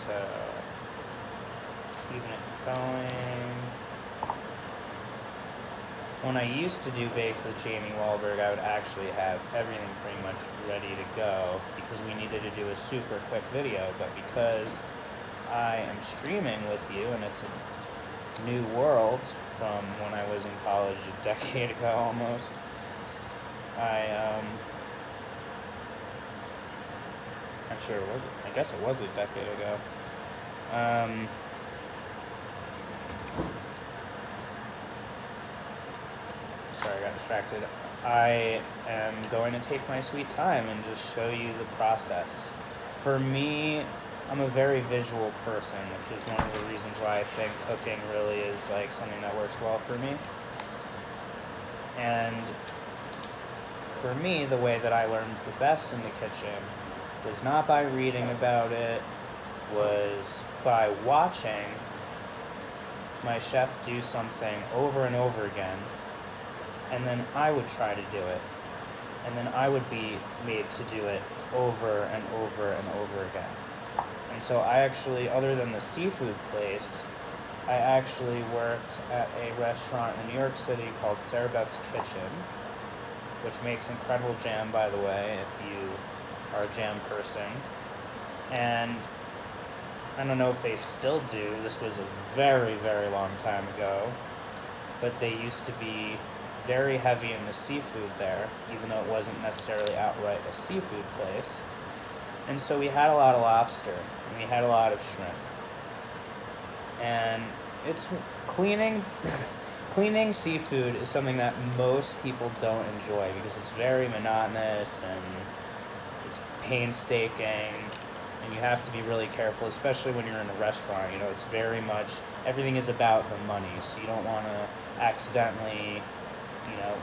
So, keeping it going. When I used to do baked with Jamie Wahlberg, I would actually have everything pretty much ready to go because we needed to do a super quick video. But because I am streaming with you and it's a new world from when I was in college a decade ago almost, Actually, or was it? I guess it was a decade ago. Sorry, I got distracted. I am going to take my sweet time and just show you the process. For me, I'm a very visual person, which is one of the reasons why I think cooking really is like something that works well for me. And for me, the way that I learned the best in the kitchen was not by reading about it, was by watching my chef do something over and over again, and then I would try to do it, and then I would be made to do it over and over and over again. And so I actually, other than the seafood place, I actually worked at a restaurant in New York City called Trannabis Kitchen, which makes incredible jam, by the way, if you are a jam person. And I don't know if they still do, this was a very, very long time ago, but they used to be very heavy in the seafood there, even though it wasn't necessarily outright a seafood place. And so we had a lot of lobster, and we had a lot of shrimp. And it's cleaning seafood is something that most people don't enjoy because it's very monotonous and it's painstaking, and you have to be really careful, especially when you're in a restaurant. You know, it's very much, everything is about the money, so you don't want to accidentally,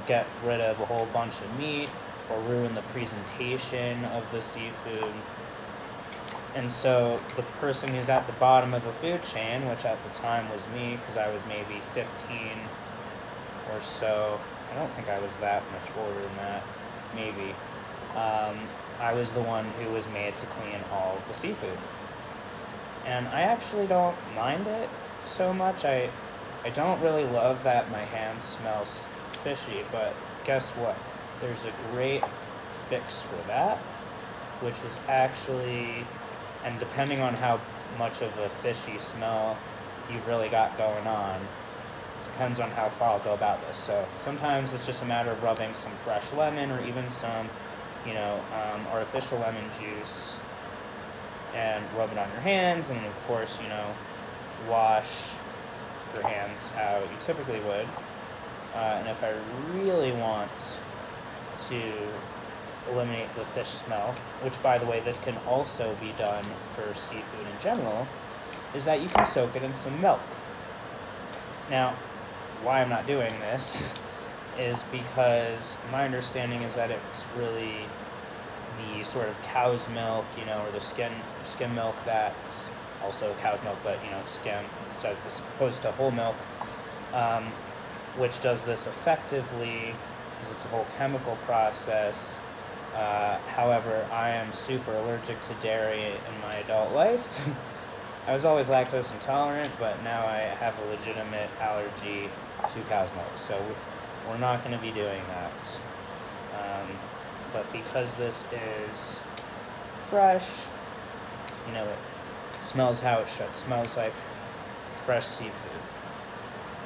get rid of a whole bunch of meat or ruin the presentation of the seafood. And so the person who's at the bottom of the food chain, which at the time was me, because I was maybe 15 or so, I don't think I was that much older than that, maybe, I was the one who was made to clean all of the seafood. And I actually don't mind it so much. I don't really love that my hands smell fishy, but guess what? There's a great fix for that, which is actually, and depending on how much of a fishy smell you've really got going on, depends on how far I'll go about this. So sometimes it's just a matter of rubbing some fresh lemon or even some, artificial lemon juice and rub it on your hands, and of course, wash your hands how you typically would. And if I really want to eliminate the fish smell, which, by the way, this can also be done for seafood in general, is that you can soak it in some milk. Now, why I'm not doing this is because my understanding is that it's really the sort of cow's milk, or the skim milk that's also cow's milk, but, skim, so as opposed to whole milk, which does this effectively because it's a whole chemical process. However, I am super allergic to dairy in my adult life. I was always lactose intolerant, but now I have a legitimate allergy to cow's milk, so we're not going to be doing that. But because this is fresh, it smells how it should. It smells like fresh seafood.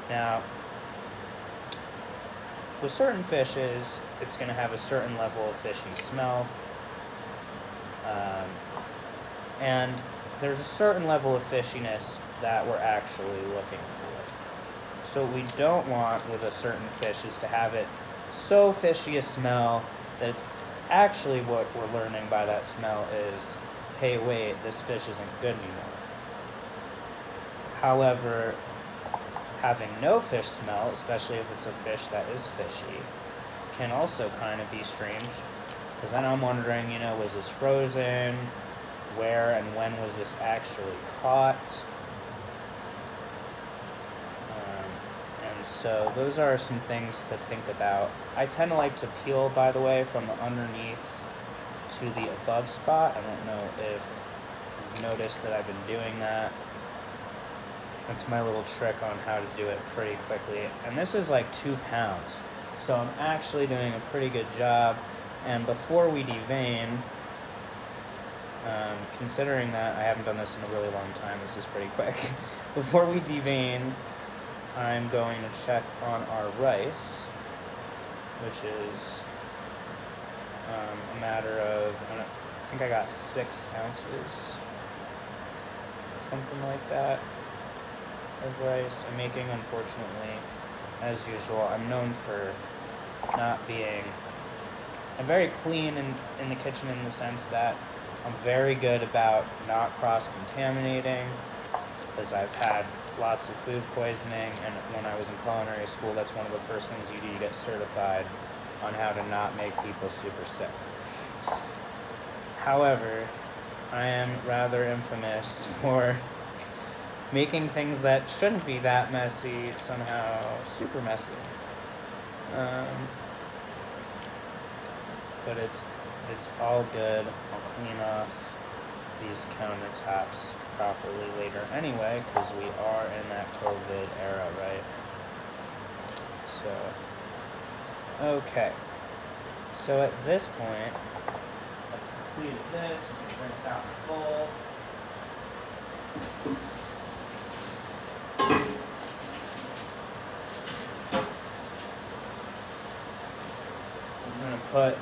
Now, with certain fishes, it's going to have a certain level of fishy smell. And there's a certain level of fishiness that we're actually looking for. So what we don't want with a certain fish is to have it so fishy a smell that it's actually, what we're learning by that smell is, hey, wait, this fish isn't good anymore. However, having no fish smell, especially if it's a fish that is fishy, can also kind of be strange, because then I'm wondering, was this frozen? Where and when was this actually caught? And so those are some things to think about. I tend to like to peel, by the way, from the underneath to the above spot. I don't know if noticed that I've been doing that. That's my little trick on how to do it pretty quickly. And this is like 2 pounds. So I'm actually doing a pretty good job. And before we devein, considering that I haven't done this in a really long time, this is pretty quick. Before we devein, I'm going to check on our rice, which is a matter of, I think I got 6 ounces, something like that, of rice. I'm making, unfortunately, as usual, I'm known for not being, I'm very clean in the kitchen in the sense that I'm very good about not cross-contaminating, because I've had lots of food poisoning, and when I was in culinary school, that's one of the first things you do. You get certified on how to not make people super sick. However, I am rather infamous for making things that shouldn't be that messy somehow super messy. But it's all good. I'll clean off these countertops properly later anyway, because we are in that COVID era, right? So, okay. So at this point, I've completed this. I'm going to rinse out my bowl. I'm going to put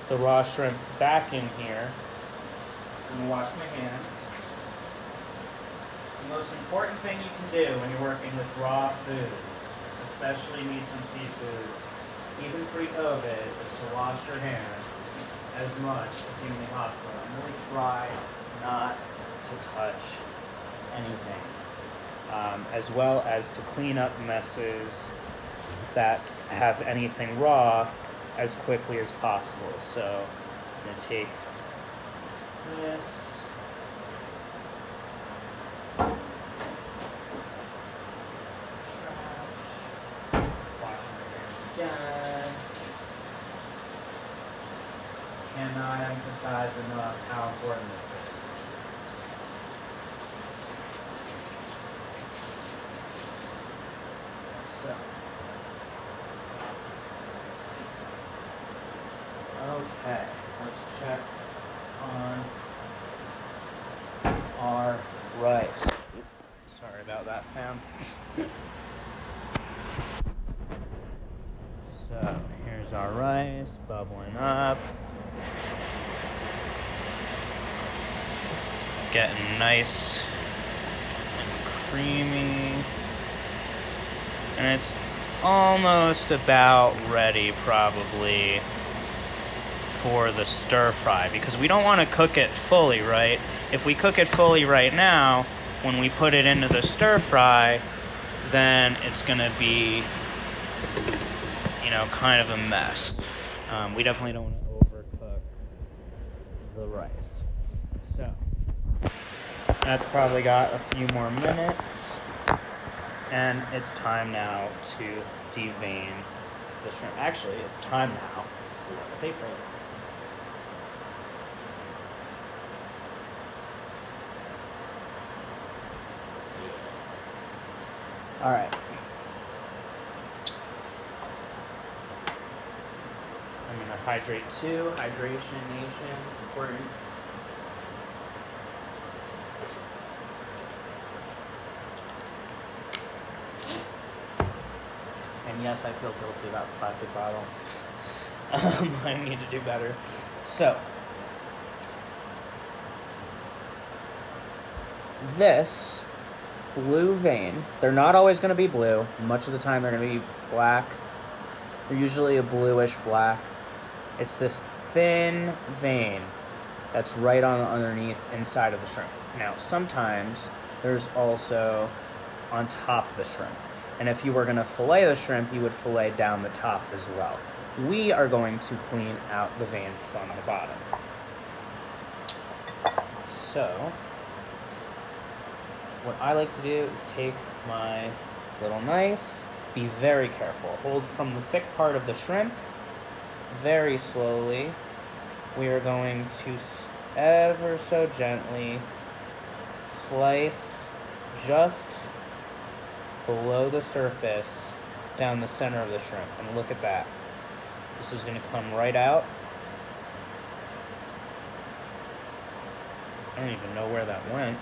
the raw shrimp back in here. I'm going to wash my hands. The most important thing you can do when you're working with raw foods, especially meats and seafoods, even pre-COVID, is to wash your hands as much as humanly possible and really try not to touch anything, as well as to clean up messes that have anything raw as quickly as possible. So I'm going to take this. Again. Cannot emphasize enough how important this is. So, okay, let's check on our rice. Sorry about that, fam. So here's our rice bubbling up, getting nice and creamy, and it's almost about ready probably for the stir fry, because we don't want to cook it fully, right? If we cook it fully right now, when we put it into the stir fry, then it's going to be, kind of a mess. We definitely don't want to overcook the rice. So, that's probably got a few more minutes. And it's time now to devein the shrimp. Actually, it's time now for the paper. All right. I'm going to hydrate too. Hydration nation is important. And yes, I feel guilty about the plastic bottle. I need to do better. So, this blue vein, they're not always going to be blue. Much of the time they're going to be black. They're usually a bluish black. It's this thin vein that's right on underneath inside of the shrimp. Now, sometimes there's also on top of the shrimp. And if you were going to fillet the shrimp, you would fillet down the top as well. We are going to clean out the vein from the bottom. So, what I like to do is take my little knife, be very careful. Hold from the thick part of the shrimp, very slowly. We are going to ever so gently slice just below the surface down the center of the shrimp. And look at that. This is going to come right out. I don't even know where that went.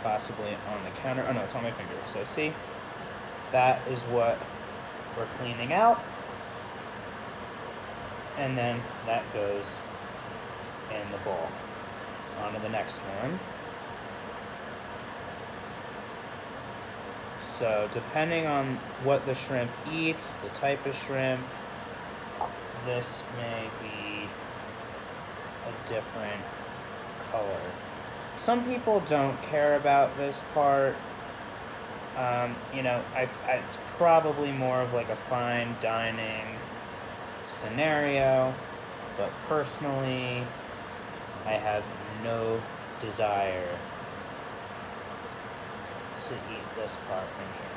Possibly on the counter. Oh no, it's on my finger. So see, that is what we're cleaning out. And then that goes in the bowl. On to the next one. So depending on what the shrimp eats, the type of shrimp, this may be a different color. Some people don't care about this part. It's probably more of like a fine dining scenario, but personally, I have no desire to eat this part in here.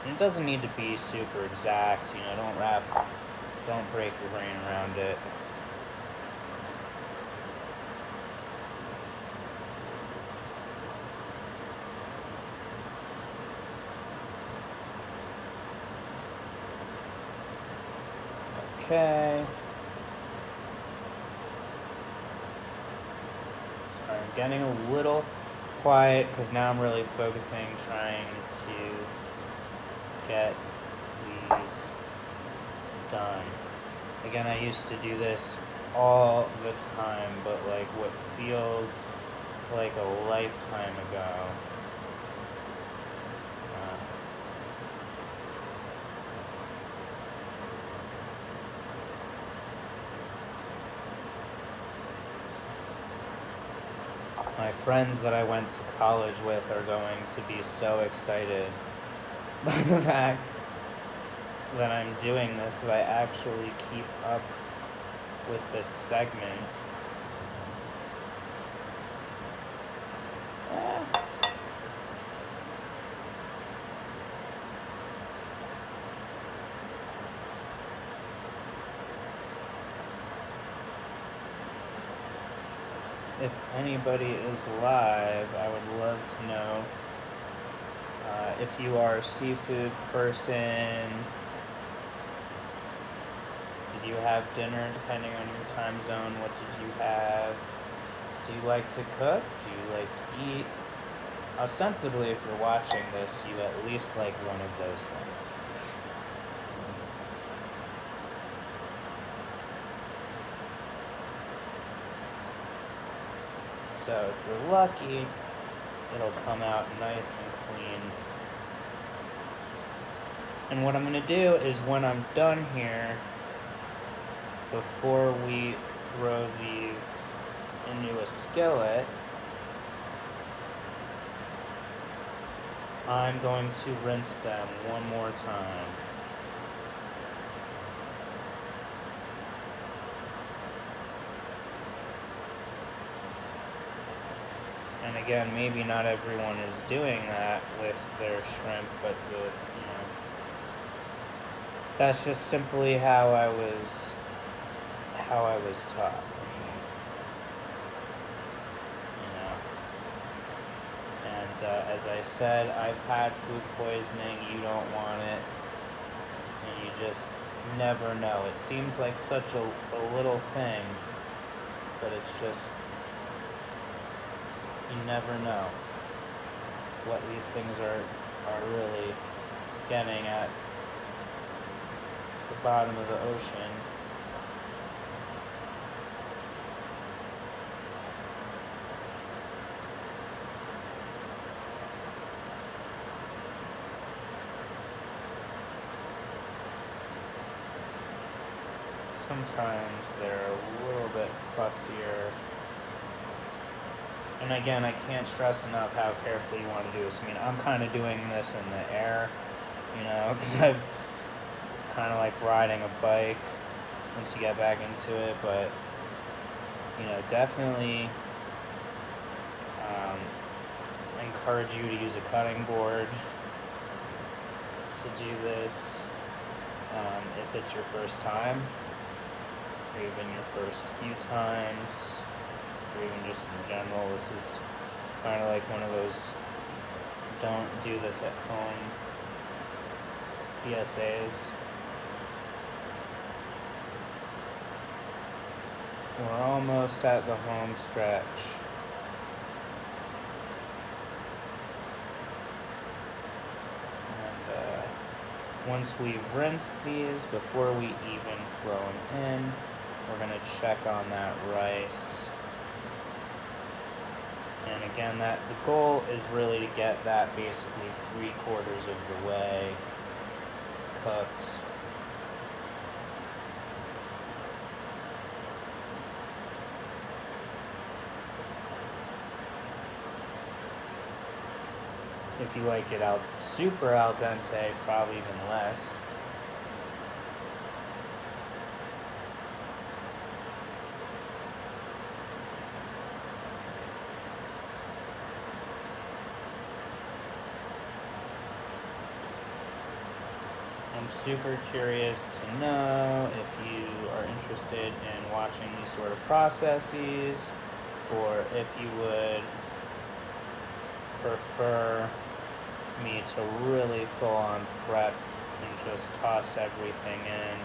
And it doesn't need to be super exact, don't break your brain around it. Okay. Sorry, I'm getting a little quiet because now I'm really focusing, trying to get these done. Again, I used to do this all the time, but like what feels like a lifetime ago. My friends that I went to college with are going to be so excited by the fact that I'm doing this if I actually keep up with this segment. If anybody is live, I would love to know if you are a seafood person. Did you have dinner depending on your time zone? What did you have? Do you like to cook? Do you like to eat? Ostensibly, if you're watching this, you at least like one of those things. So if you're lucky, it'll come out nice and clean. And what I'm going to do is when I'm done here, before we throw these into a skillet, I'm going to rinse them one more time. And again, maybe not everyone is doing that with their shrimp, but that's just simply how I was taught. And as I said, I've had food poisoning. You don't want it, and you just never know. It seems like such a little thing, but it's just, you never know what these things are really getting at the bottom of the ocean. Sometimes they're a little bit fussier. And again, I can't stress enough how carefully you want to do this. I mean, I'm kind of doing this in the air, because it's kind of like riding a bike once you get back into it, but, definitely encourage you to use a cutting board to do this if it's your first time. or even your first few times, or even just in general. This is kind of like one of those don't do this at home PSAs. We're almost at the home stretch. And once we rinse these, before we even throw them in, we're going to check on that rice. And again, the goal is really to get that basically 3/4 of the way cooked. If you like it super al dente, probably even less. I'm super curious to know if you are interested in watching these sort of processes, or if you would prefer me to really full on prep and just toss everything in.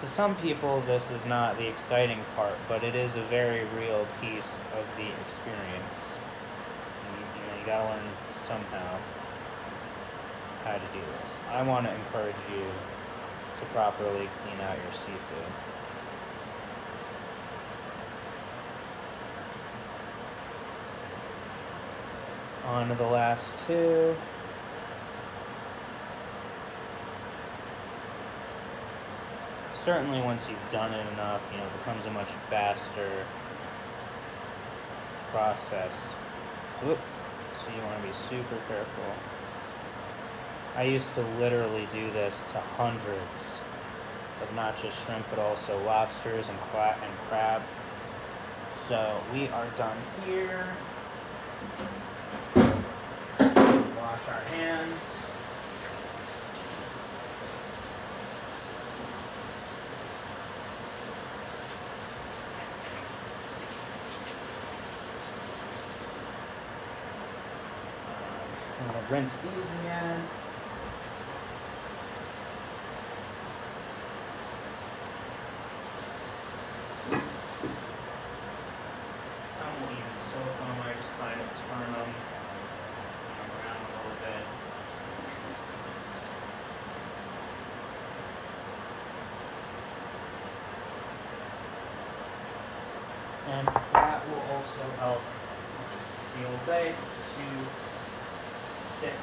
To some people, this is not the exciting part, but it is a very real piece of the experience. You gotta learn somehow how to do this. I want to encourage you to properly clean out your seafood. On to the last two. Certainly once you've done it enough, it becomes a much faster process. Whoop. So you want to be super careful. I used to literally do this to hundreds of not just shrimp, but also lobsters and crab. So we are done here. Wash our hands. I'm going to rinse these again. Some will even soak them. I just kind of turn them around a little bit. And that will also help the Old Bay to stick.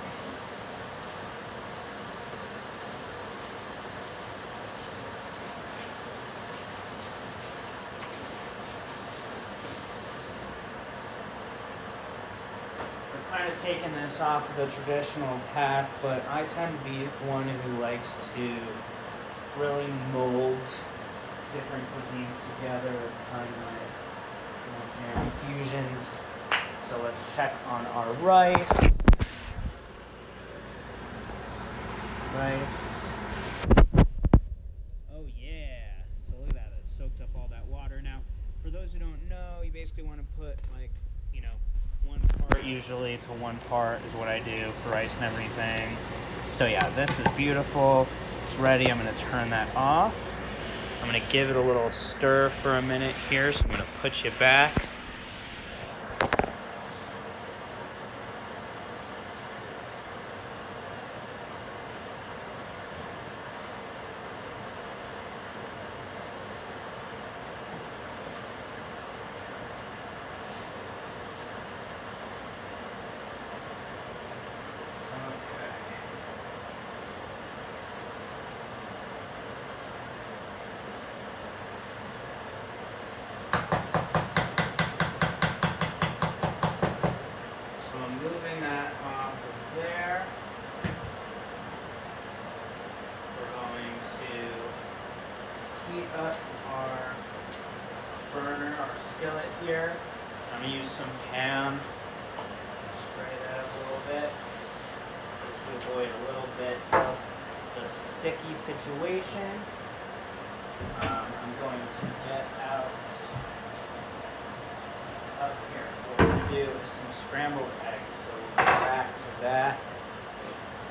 We're kind of taking this off of the traditional path, but I tend to be one who likes to really mold different cuisines together. It's kind of my jam fusions. So let's check on our rice. Oh yeah. So look at that. It soaked up all that water. Now, for those who don't know, you basically want to put 1 part usually to 1 part is what I do for rice and everything. So yeah, this is beautiful. It's ready. I'm going to turn that off. I'm going to give it a little stir for a minute here. So I'm going to put you back. Moving that off of there, we're going to heat up our burner, our skillet here. I'm going to use some ham, spray that up a little bit, just to avoid a little bit of the sticky situation. I'm going to get out up here. So what we're going to do is some scrambled eggs. So we'll go back to that.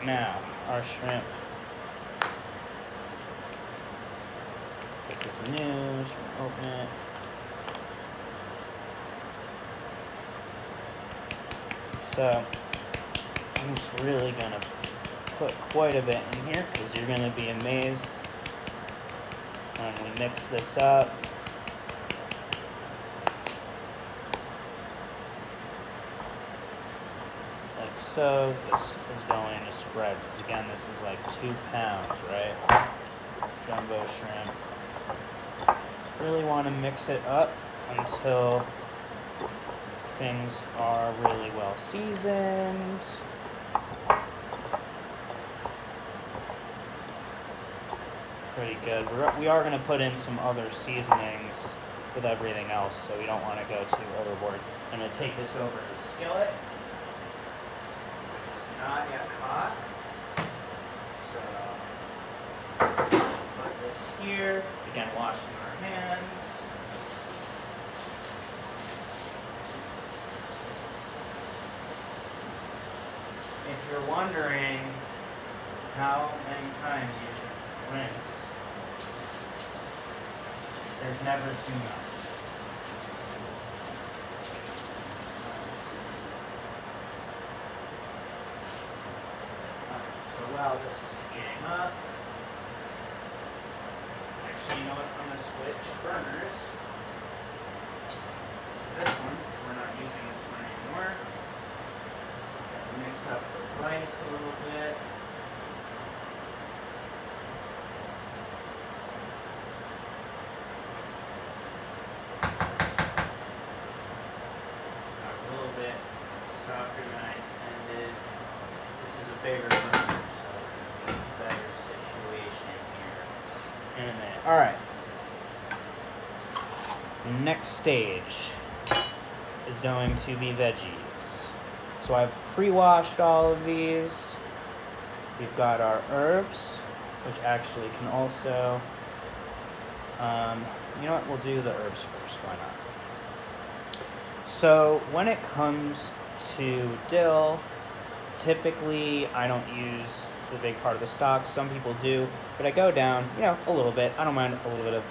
Now, our shrimp. This is new, so we're gonna open it. So, I'm just really gonna put quite a bit in here because you're gonna be amazed when we mix this up. Like so, this is going to spread because again, this is like 2 pounds, right? Jumbo shrimp. Really want to mix it up until things are really well seasoned. Pretty good. We are going to put in some other seasonings with everything else, so we don't want to go too overboard. I'm going to take this over to the skillet, which is not yet hot. So, put this here. Again, washing our hands. If you're wondering how many times you should rinse, there's never too much. Alright, so while this is heating up, actually, you know what? I'm going to switch burners to this one because we're not using this one anymore. Mix up the rice a little bit. A little bit softer than I intended. This is a bigger burner, so we're in a better situation here in a minute. Alright. Next stage is going to be veggies. So I've pre-washed all of these. We've got our herbs, which actually can also, you know what, we'll do the herbs first, why not? So when it comes to dill, typically I don't use the big part of the stock. Some people do, but I go down, you know, a little bit. I don't mind a little bit of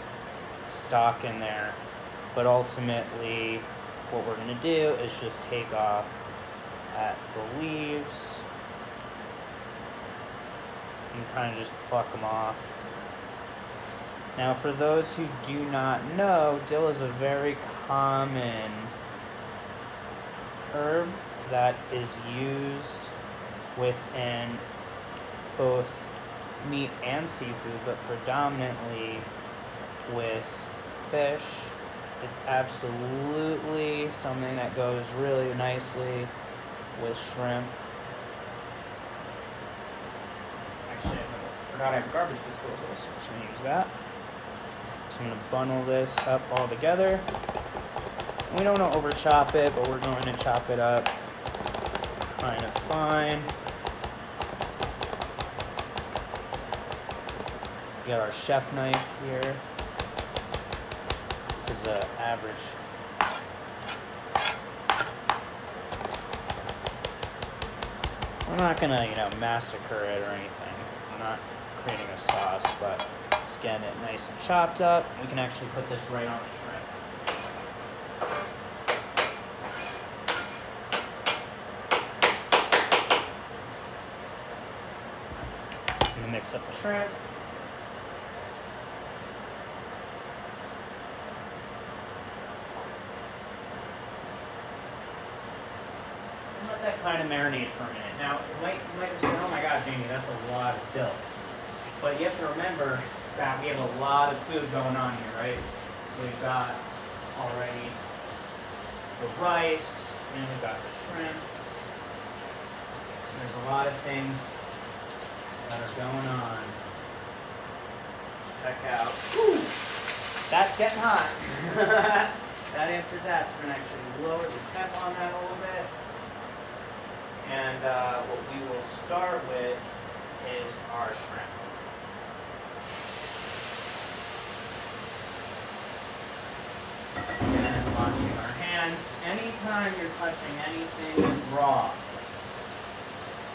stock in there, but ultimately what we're gonna do is just take off at the leaves and kind of just pluck them off. Now for those who do not know, dill is a very common herb that is used within both meat and seafood, but predominantly with fish. It's absolutely something that goes really nicely with shrimp. Actually, I forgot I have a garbage disposal, so I'm just going to use that. So I'm going to bundle this up all together. We don't want to over chop it, but we're going to chop it up kind of fine. We got our chef knife here. This is an average. I'm not gonna, massacre it or anything. I'm not creating a sauce, but just getting it nice and chopped up. We can actually put this right on the shrimp. I'm gonna mix up the shrimp. Let that kind of marinate for a minute. Now, you might just say, oh my God, Jamie, that's a lot of dill. But you have to remember that we have a lot of food going on here, right? So we've got already the rice, and we've got the shrimp. There's a lot of things that are going on. Check out. Whew, that's getting hot. That after that, so we're going to actually lower the temp on that a little bit. And what we will start with is our shrimp. washing our hands. Anytime you're touching anything raw,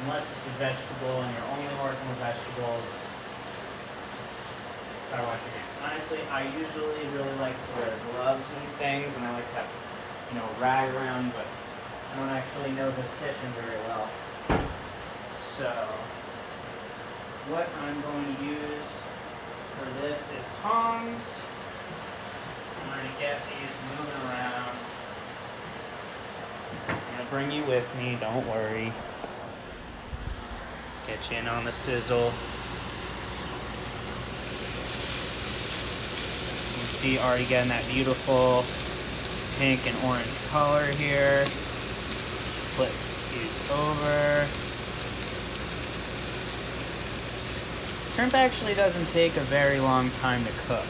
unless it's a vegetable and you're only working with vegetables, gotta wash your hands. Honestly, I usually really like to wear gloves and things, and I like to have, rag around, but I don't actually know this kitchen very well. So, what I'm going to use for this is tongs. I'm going to get these moving around. I'm going to bring you with me, don't worry. Get you in on the sizzle. You can see already getting that beautiful pink and orange color here. Flip these over. Shrimp actually doesn't take a very long time to cook.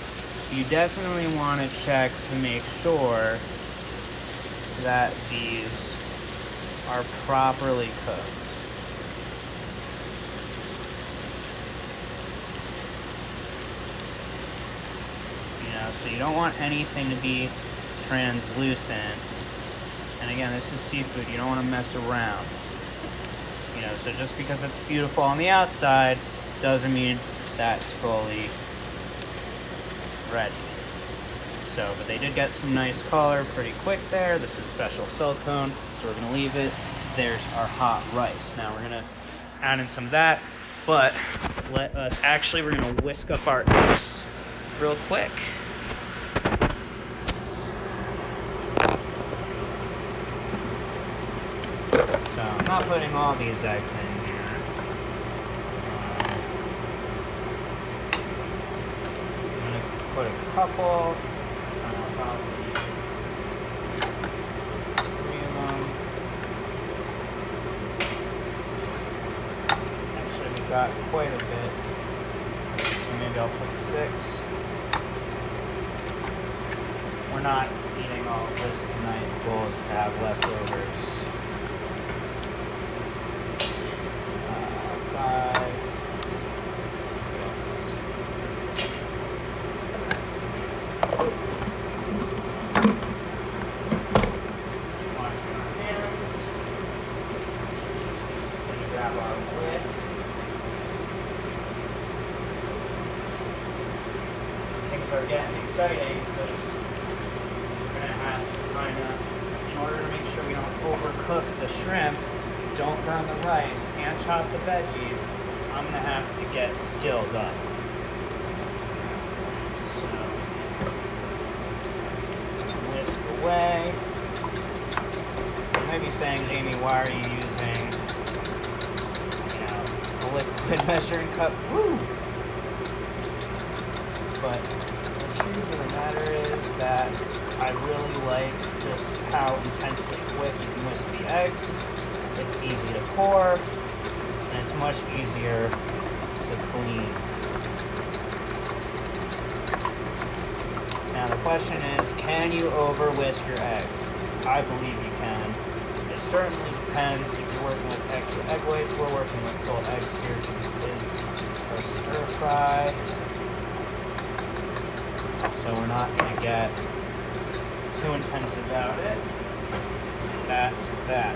You definitely want to check to make sure that these are properly cooked. So you don't want anything to be translucent. And again, this is seafood. You don't want to mess around. So just because it's beautiful on the outside doesn't mean that's fully ready. But they did get some nice color pretty quick there. This is special silicone, so we're gonna leave it. There's our hot rice. Now we're gonna add in some of that, but we're gonna whisk up our eggs real quick. So I'm not putting all these eggs in here. I'm gonna put a couple, probably 3 of them. Actually, we got quite a bit, so maybe I'll put 6. We're not eating all of this tonight. The goal is to have leftovers. 5, 6. Washing our hands. We're gonna grab our whisk. Things are getting exciting because we're gonna have to in order to make sure we don't overcook the shrimp, don't burn the rice, and chop the veggies, I'm gonna have to get skilled up. So, whisk away. You may be saying, Jamie, why are you using, a liquid measuring cup? Woo! But the truth of the matter is that I really like just how intensely quick you can whisk the eggs. It's easy to pour, and it's much easier to clean. Now the question is, can you over whisk your eggs? I believe you can. It certainly depends if you're working with extra egg whites. We're working with full eggs here because this is a stir fry. So we're not going to get too intense about it. That's that.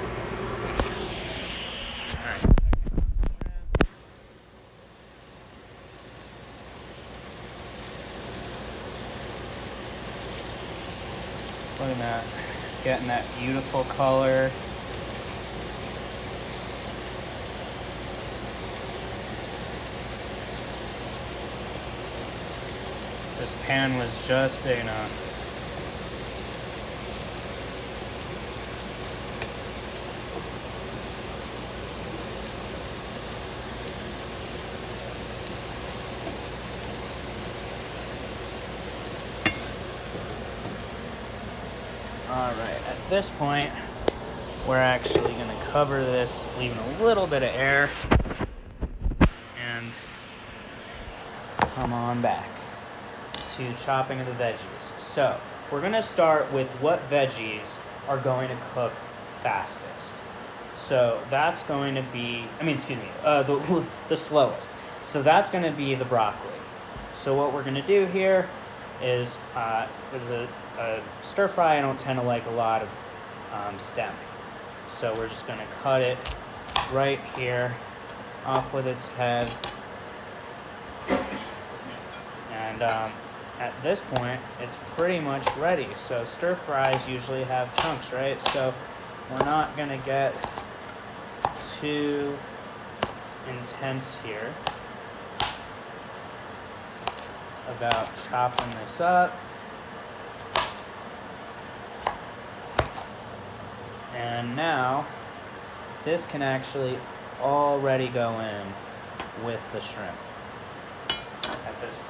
Look at that, getting that beautiful color. This pan was just big enough. Alright, at this point, we're actually going to cover this, leaving a little bit of air, and come on back to chopping of the veggies. So, we're going to start with what veggies are going to cook fastest. So, that's going to be, the slowest. So, that's going to be the broccoli. So, what we're going to do here is with a stir fry, I don't tend to like a lot of stem. So we're just going to cut it right here off with its head. And at this point, it's pretty much ready. So stir fries usually have chunks, right? So we're not going to get too intense here about chopping this up. And now this can actually already go in with the shrimp at this point.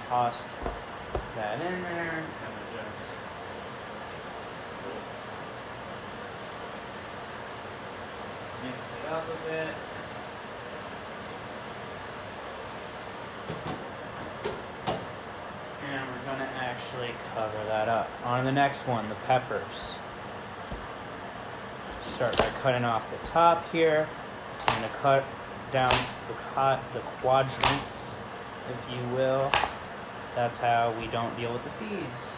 Tossed that in there, kind of just mix it up a bit. And we're going to actually cover that up. On to the next one, the peppers. Start by cutting off the top here. I'm going to cut down the quadrants, if you will. That's how we don't deal with the seeds.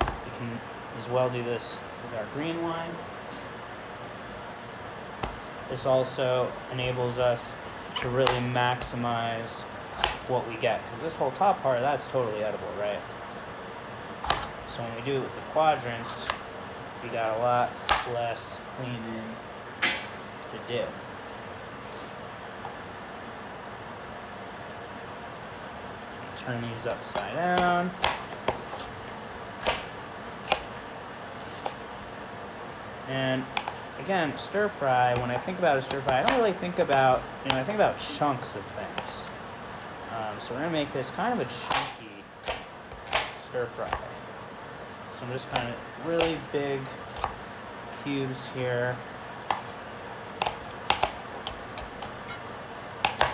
We can as well do this with our green wine. This also enables us to really maximize what we get, because this whole top part, that's totally edible, right? So when we do it with the quadrants, we got a lot less cleaning to do. Turn these upside down. And again, stir fry, when I think about a stir fry, I don't really think about, I think about chunks of things. So we're going to make this kind of a chunky stir fry. So I'm just kind of really big cubes here.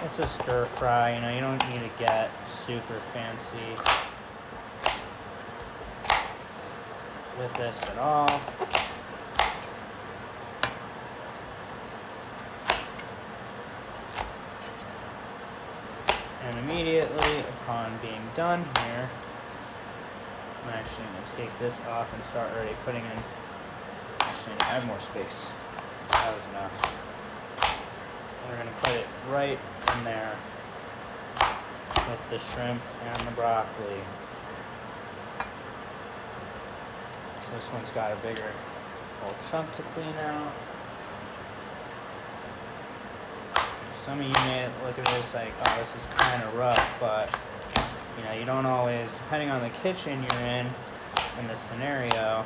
It's a stir fry, you don't need to get super fancy with this at all. And immediately upon being done here, I'm actually going to take this off and start already putting in, actually I have more space. That was enough. We're going to put it right in there with the shrimp and the broccoli. So this one's got a bigger little chunk to clean out. Some of you may look at this like, oh, this is kind of rough, but you don't always, depending on the kitchen you're in this scenario,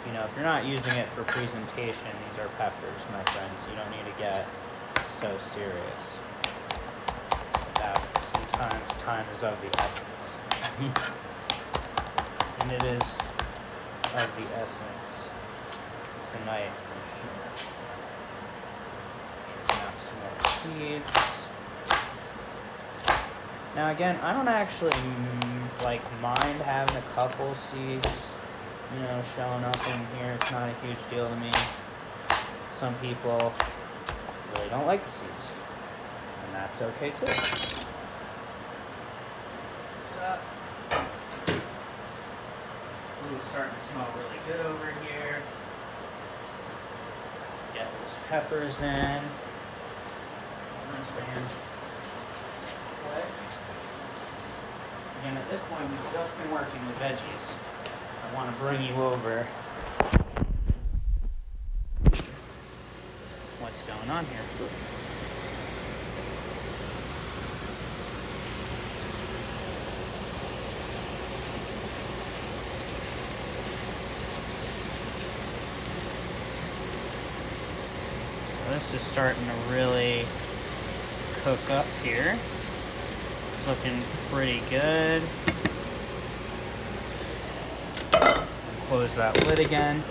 if you're not using it for presentation, these are peppers, my friends. You don't need to get so serious about it. Sometimes time is of the essence. And it is of the essence tonight for sure. Checking out some more seeds. Now again, I don't actually mind having a couple seeds showing up in here. It's not a huge deal to me. Some people really don't like the seeds, and that's okay too. So, ooh, it's starting to smell really good over here. Get those peppers in. Again, at this point, we've just been working with veggies. I want to bring you over what's going on here. This is starting to really cook up here. It's looking pretty good. Close that lid again.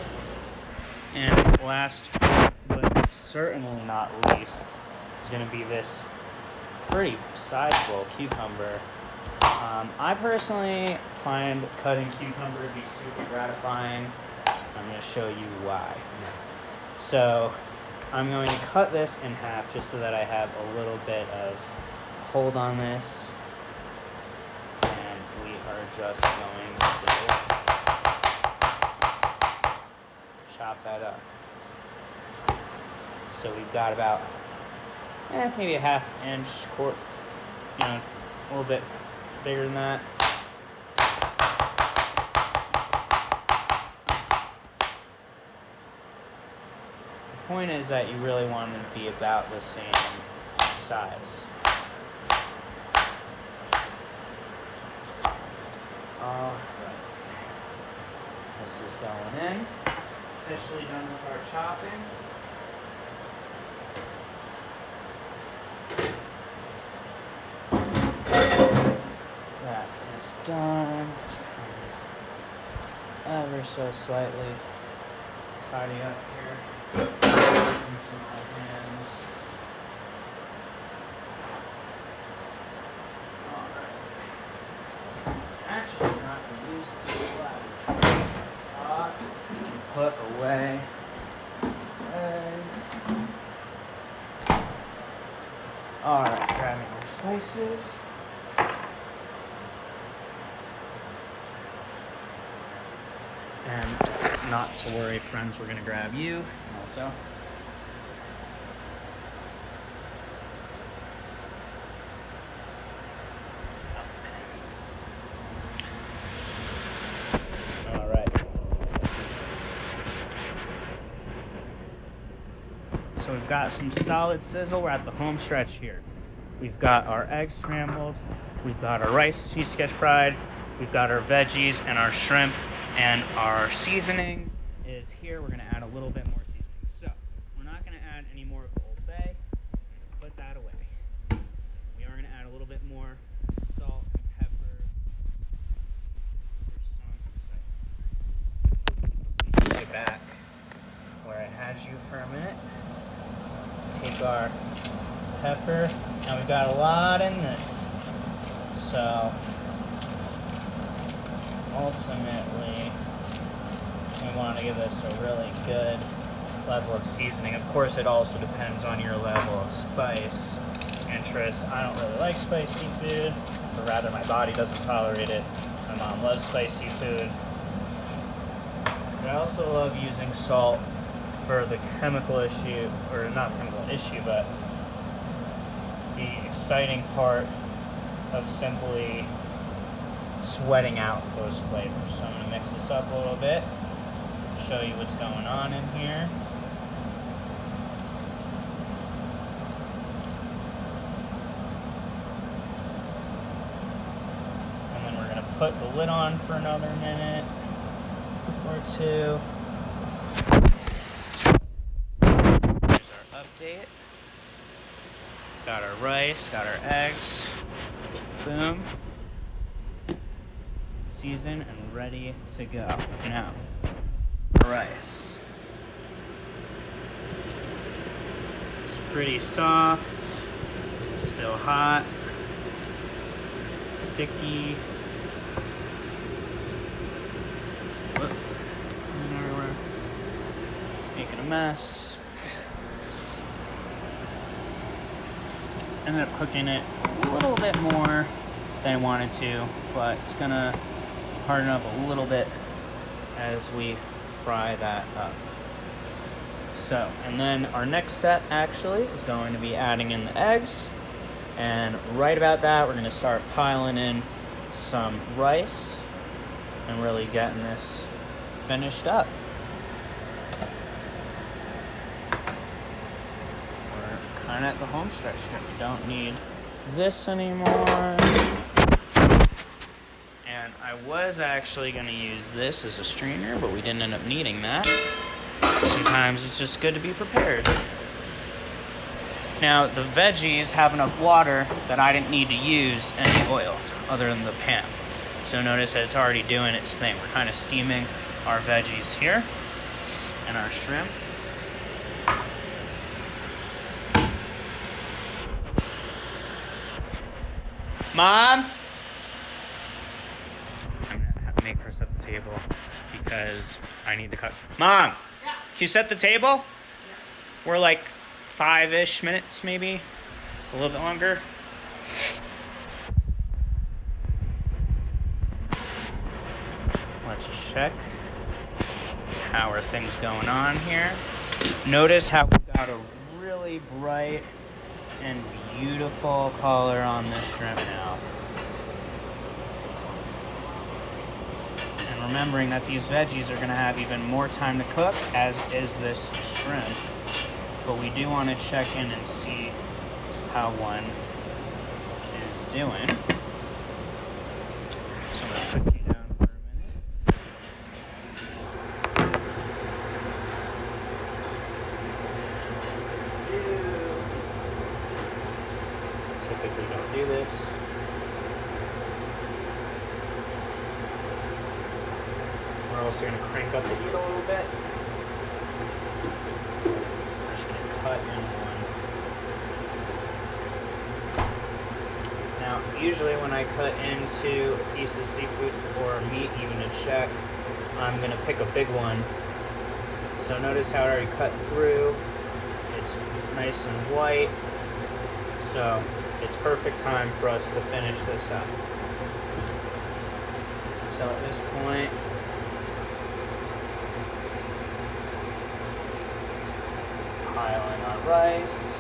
And last but certainly not least is going to be this pretty sizable cucumber. I personally find cutting cucumber to be super gratifying. I'm going to show you why. So I'm going to cut this in half just so that I have a little bit of hold on this. And we are just going to chop that up. So we've got about maybe a ½ inch, a little bit bigger than that. The point is that you really want it to be about the same size. Alright. This is going in. Officially done with our chopping. That is done. Ever so slightly tidy up here. Using my hands. Alright. Actually, we're not going to use this splatter. We can put away these eggs. Alright, grabbing our spices. And not to worry, friends, we're going to grab you also. All right. So we've got some solid sizzle. We're at the home stretch here. We've got our eggs scrambled. We've got our rice cheese sketch fried. We've got our veggies and our shrimp. And our seasoning is here. We're going to add a little bit more seasoning. So, we're not going to add any more of the Old Bay. Put that away. We are going to add a little bit more salt and pepper. Get back where I had you for a minute. Take our pepper. Now we've got a lot in this. So, ultimately, we want to give this a really good level of seasoning. Of course, it also depends on your level of spice interest. I don't really like spicy food, or rather my body doesn't tolerate it. My mom loves spicy food. But I also love using salt for the chemical issue, or not chemical issue, but the exciting part of simply sweating out those flavors. So I'm going to mix this up a little bit, show you what's going on in here. And then we're going to put the lid on for another minute or two. Here's our update. Got our rice, got our eggs. Boom. Seasoned and ready to go. Now, rice. It's pretty soft, still hot, sticky. Whoop. Everywhere. Making a mess. Ended up cooking it a little bit more than I wanted to, but it's gonna harden up a little bit as we fry that up. So, and then our next step actually is going to be adding in the eggs, and right about that we're going to start piling in some rice and really getting this finished up. We're kind of at the home stretch here. We don't need this anymore. And I was actually going to use this as a strainer, but we didn't end up needing that. Sometimes it's just good to be prepared. Now, the veggies have enough water that I didn't need to use any oil other than the pan. So notice that it's already doing its thing. We're kind of steaming our veggies here and our shrimp. Mom? I'm going to have to make her set the table because I need to cut. Mom! Yeah. Can you set the table? We're like 5-ish minutes, maybe a little bit longer. Let's check. How are things going on here? Notice how we got a really bright and beautiful color on this shrimp now. And remembering that these veggies are going to have even more time to cook, as is this shrimp. But we do want to check in and see how one is doing. So I'm going to put you down for a minute. Typically don't do this. We're also going to crank up the heat a little bit. I'm just going to cut in one. Now, usually when I cut into a piece of seafood or meat, even a check, I'm going to pick a big one. So notice how I already cut through. It's nice and white. So it's perfect time for us to finish this up. So at this point, pile in our rice.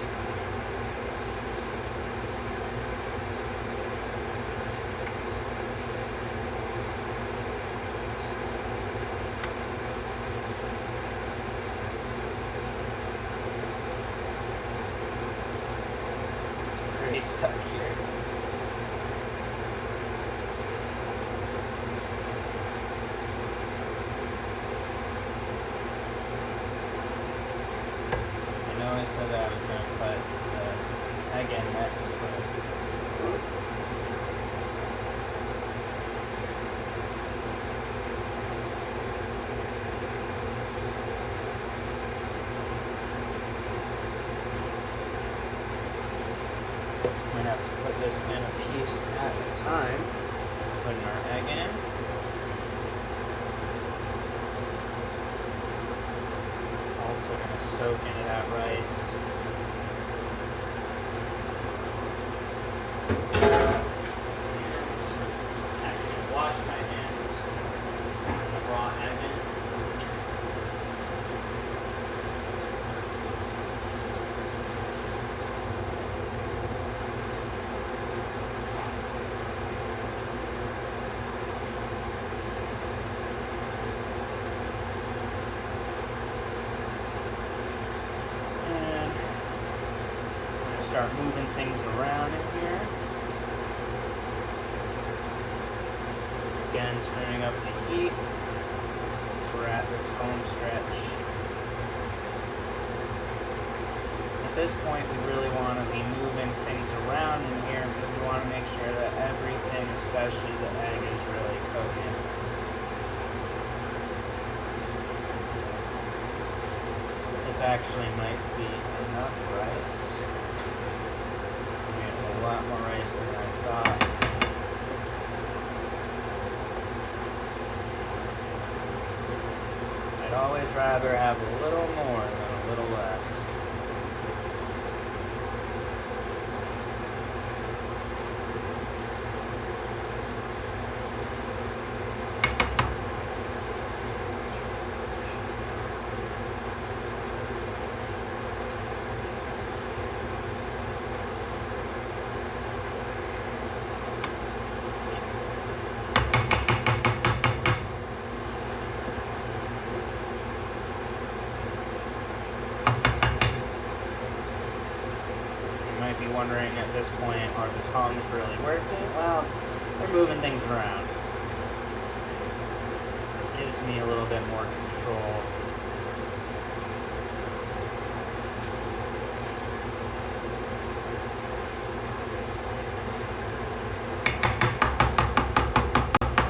It's pretty stuck here. I said that I was going to put the egg in next, but I'm going to have to put this in a piece at a time. Putting our egg in. Also going to soak into that rice. Actually, wash my hands. The raw egg in. Start moving things around in here. Again, turning up the heat as we're at this home stretch. At this point, we really want to be moving things around in here because we want to make sure that everything, especially the egg, is really cooking. This actually might be enough rice. A lot more rice than I thought. I'd always rather have a little more than a little less. Be wondering at this point, are the tongs really working? Well, they're moving things around. It gives me a little bit more control.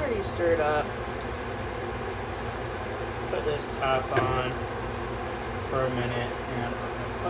Already stirred up. Put this top on for a minute and